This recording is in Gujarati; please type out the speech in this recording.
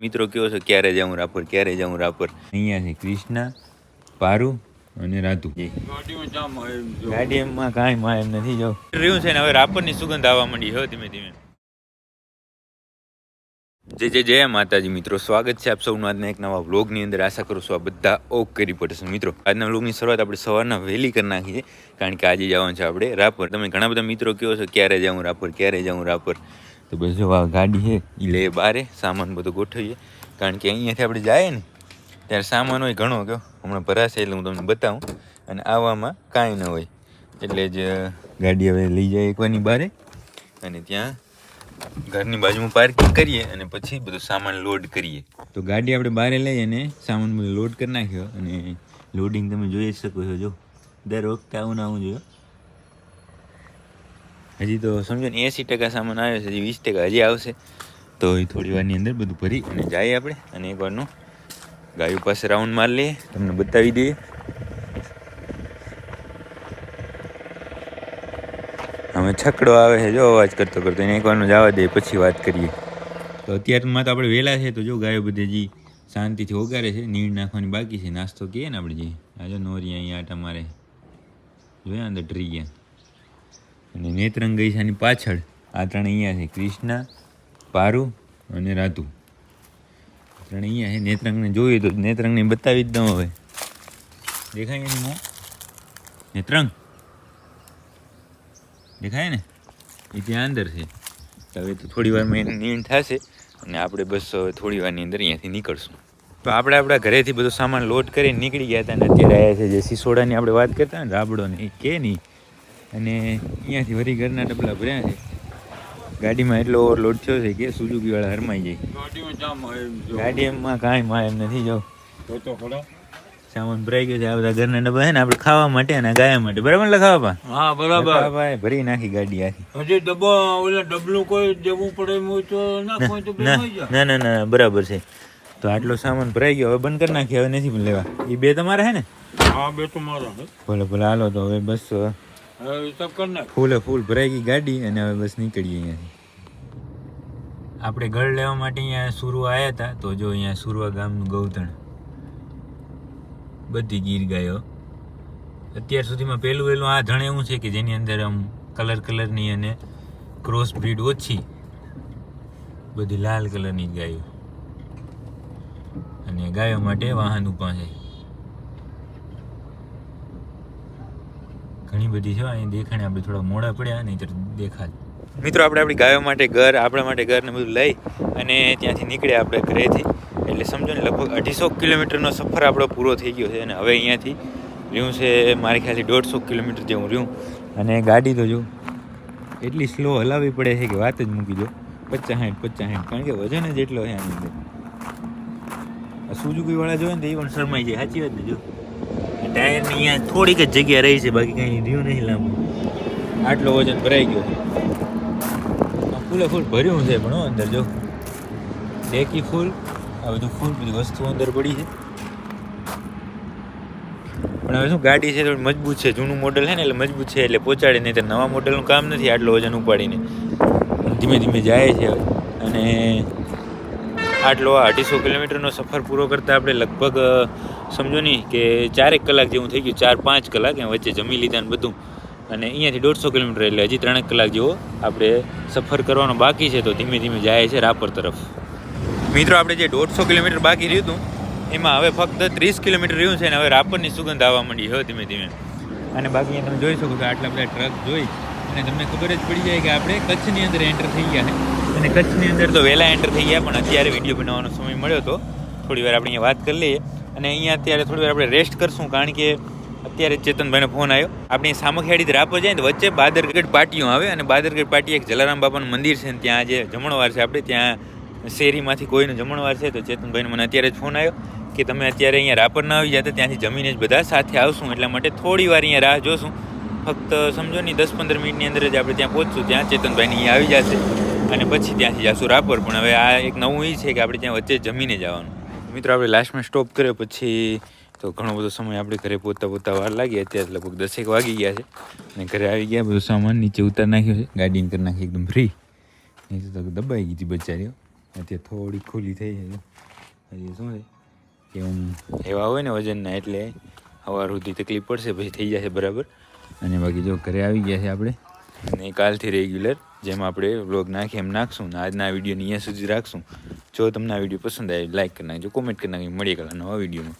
મિત્રો કયો છો ક્યારે જાઉં રાપર અહીંયા છે કૃષ્ણા, પારુ અને રાતુ. ગાડીમાં કાંઈ માં એમ નથી જો રહ્યું છે ને. હવે રાપરની સુગંધ આવવા માંડી છે ધીમે ધીમે. જય માતાજી મિત્રો, સ્વાગત છે આપ સૌનું આજના એક નવા વ્લોગની અંદર. આશા કરું છું આ બધા ઓક કરી પડશે. મિત્રો આજના વ્લોગની શરૂઆત આપણે સવારના વહેલી કરી નાખીએ, કારણ કે આજે જવાનું છે આપણે રાપર. તમે ઘણા બધા મિત્રો કહો છો ક્યારે જાઉં રાપર. તો બસ જો આ ગાડી છે એ લે બારે સામાન બધું ગોઠવીએ, કારણ કે અહીંયાથી આપણે જઈએ ને ત્યારે સામાન હોય ઘણો કયો હમણાં ભરાશે, એટલે હું તમને બતાવું. અને આવવામાં કાંઈ ન હોય એટલે જ ગાડી હવે લઈ જાય એકવાની બારે, અને ત્યાં ઘરની બાજુમાં પાર્કિંગ કરીએ અને પછી બધું સામાન લોડ કરીએ. તો ગાડી આપણે બહાર લઈ અને સામાન બધું લોડ કરી નાખ્યો, અને લોડિંગ તમે જોઈ શકો છો. જો દર વખતે આવું ને આવું જોઈએ. હજી તો સમજો ને 80% સામાન આવ્યો છે, હજી 20% હજી આવશે. તો એ થોડી વારની અંદર બધું ભરી અને જઈએ આપણે, અને એકવારનું ગાયું પાસે રાઉન્ડ મારી લઈએ, તમને બતાવી દઈએ. અમે છકડો આવે છે જો અવાજ કરતો એને એકવારનું જવા દઈએ, પછી વાત કરીએ. તો અત્યારમાં તો આપણે વહેલા છે, તો જો ગાયો બધી હજી શાંતિથી ઓગારે છે. નીણ નાખવાની બાકી છે, નાસ્તો કહીએ ને આપણે. જે આજે નોરી અહીંયા આટા મારે જોયા અંદર ટ્રી ગયા. અને નેત્રંગ ગઈ છે આની પાછળ. આ ત્રણ અહીંયા છે કૃષ્ણા, પારુ અને રાતુ. ત્રણ અહીંયા છે. નેત્રંગને જોયું તો નેત્રંગને બતાવી જ દઉં. હવે દેખાય એની મોં નેત્રંગ દેખાય ને, એ ત્યાં અંદર છે. હવે તો થોડી વારમાં એની નીણ થશે, અને આપણે બસ હવે થોડી વારની અંદર અહીંયાથી નીકળશું. તો આપણે આપણા ઘરેથી બધો સામાન લોડ કરીને નીકળી ગયા હતા, અને અત્યારે આવ્યા છે જે સિસોડાની આપણે વાત કરતા ને રાબડો ને એ કે નહીં. અને અહીંયાથી વરી ઘરના ડબલા ભર્યા છે. ગાડીમાં એટલો ઓવરલોડ થયો છે કે સુઝુકીવાળા હરમાઈ જાય. ગાડીમાં કાંઈ માં એમ નથી જો સામાન ભરાઈ ગયો છે. આ બધા ઘરના ડબ્બા છે ને આપણે ખાવા માટે અને ગાયા માટે. બરાબર ને લખાવા? હા બરાબર ભાઈ, ભરી નાખી ગાડી આખી. હજી ડબલું કોઈ દેવું પડે તો ના બરાબર છે. તો આટલો સામાન ભરાઈ ગયો, હવે બંધ કરી નાખી. હવે નથી લેવા. એ બે તમારા છે ને? હા બે તો મારા. ભલે હાલો. તો હવે બસ ફૂલ ભરાઈ ગઈ ગાડી, અને હવે બસ નીકળીએ અહીંયાથી. આપણે ઘર લેવા માટે અહીંયા સુરવા આવ્યા હતા. તો જો અહીંયા સુરવા ગામનું ગૌતણ, બધી ગીર ગાયો. અત્યાર સુધીમાં પહેલું આ ધણ એવું છે કે જેની અંદર આમ કલરની અને ક્રોસ બ્રીડ ઓછી, બધી લાલ કલરની જ ગાયો. અને ગાયો માટે વાહન ઊભા છે ઘણી બધી છે. અહીં દેખાણે આપણે થોડા મોડા પડ્યા, નહીં તો દેખાય. મિત્રો આપણે આપણી ગાયો માટે ઘર, આપણા માટે ઘર ને બધું લઈ અને ત્યાંથી નીકળ્યા આપણે ઘરેથી. એટલે સમજો ને લગભગ 250 કિલોમીટરનો સફર આપણો પૂરો થઈ ગયો છે. અને હવે અહીંયાથી રહ્યું છે મારી ખ્યાલથી 150 કિલોમીટર જેવું રહ્યું. અને ગાડી તો જો એટલી સ્લો હલાવવી પડે છે કે વાત જ મૂકી દો. 50-60, કારણ કે વજન જ એટલો છે આની અંદર. સુઝુકીવાળા જોઈએ ને તો એ પણ શરમાઈ જાય. સાચી વાત ને? જો ટાયરની અહીંયા થોડીક જ જગ્યા રહી છે, બાકી કાંઈ રહ્યું નહીં લાંબુ. આટલો વજન ભરાઈ ગયો છે. ફૂલ ભર્યું છે પણ અંદર જો ડેકી ફૂલ, આ બધું ફૂલ, બધી વસ્તુ અંદર પડી છે. પણ હવે શું ગાડી છે થોડી મજબૂત છે, જૂનું મોડલ છે ને એટલે મજબૂત છે, એટલે પહોંચાડે. નહીં તો નવા મોડલનું કામ નથી આટલો વજન ઉપાડીને. ધીમે ધીમે જાય છે. અને આટલો 250 કિલોમીટરનો સફર પૂરો કરતાં આપણે લગભગ સમજો નહીં કે 4 કલાક જેવું થઈ ગયું. 4-5 કલાક એમ વચ્ચે જમી લીધા ને બધું. અને અહીંયાથી 150 કિલોમીટર એટલે હજી 3 કલાક જેવો આપણે સફર કરવાનો બાકી છે. તો ધીમે ધીમે જાય છે રાપર તરફ. મિત્રો આપણે જે 150 કિલોમીટર બાકી રહ્યું હતું એમાં હવે ફક્ત 30 કિલોમીટર રહ્યું છે, અને હવે રાપરની સુગંધ આવવા માંડી છે ધીમે ધીમે. અને બાકી અહીંયા તમે જોઈ શકો છો આટલા બધા ટ્રક જોઈ અને તમને ખબર જ પડી જાય કે આપણે કચ્છની અંદર એન્ટર થઈ ગયા છે. અને કચ્છની અંદર તો વહેલા એન્ટર થઈ ગયા, પણ અત્યારે વિડીયો બનાવવાનો સમય મળ્યો તો થોડી વાર આપણે અહીંયા વાત કરી લઈએ. અને અહીંયા અત્યારે થોડી વાર આપણે રેસ્ટ કરશું, કારણ કે અત્યારે ચેતનભાઈનો ફોન આવ્યો. આપણે સામખિયાળીથી રાપર જાય ને વચ્ચે બાદરગઢ પાટીઓ આવે, અને બાદરગઢ પાટી એક જલારામ બાપાનું મંદિર છે, ને ત્યાં જે જમણવાર છે આપણે ત્યાં શેરીમાંથી કોઈનો જમણવાર છે. તો ચેતનભાઈનો મને અત્યારે જ ફોન આવ્યો કે તમે અત્યારે અહીંયા રાપર ના આવી જતા, ત્યાંથી જમીને જ બધા સાથે આવશું. એટલા માટે થોડી વાર અહીંયા રાહ જોશું. ફક્ત સમજો નહીં 10-15 મિનિટની અંદર જ આપણે ત્યાં પહોંચશું. ત્યાં ચેતનભાઈની અહીંયા આવી જશે, અને પછી ત્યાંથી જશું રાપર. પણ હવે આ એક નવું એ છે કે આપણે ત્યાં વચ્ચે જમીને જવાનું. મિત્રો આપણે લાસ્ટમાં સ્ટોપ કર્યો પછી તો ઘણો બધો સમય આપણે ઘરે પહોંચતા વાર લાગી. અત્યારે લગભગ 10 વાગી ગયા છે, અને ઘરે આવી ગયા. બધું સામાન નીચે ઉતાર નાખ્યો છે, ગાડીને કરી નાખી એકદમ ફ્રી. નહીં તો દબાઈ ગઈ હતી બચારીઓ. અત્યારે થોડી ખુલ્લી થઈ છે. હજી શું છે કે હું એવા હોય ને વજનના એટલે સવાર સુધી તકલીફ પડશે, પછી થઈ જશે બરાબર. અને બાકી જો ઘરે આવી ગયા છે આપણે, અને કાલથી રેગ્યુલર જેમ આપણે વ્લોગ નાખીએ એમ નાખશું. ને આજના વિડીયોની અહીંયા સુધી રાખશું. જો તમને આ વિડીયો પસંદ આવે લાઈક કરી નાખજો, કોમેન્ટ કરી નાખજો. મળીએ કાલના નવા વિડીયોમાં.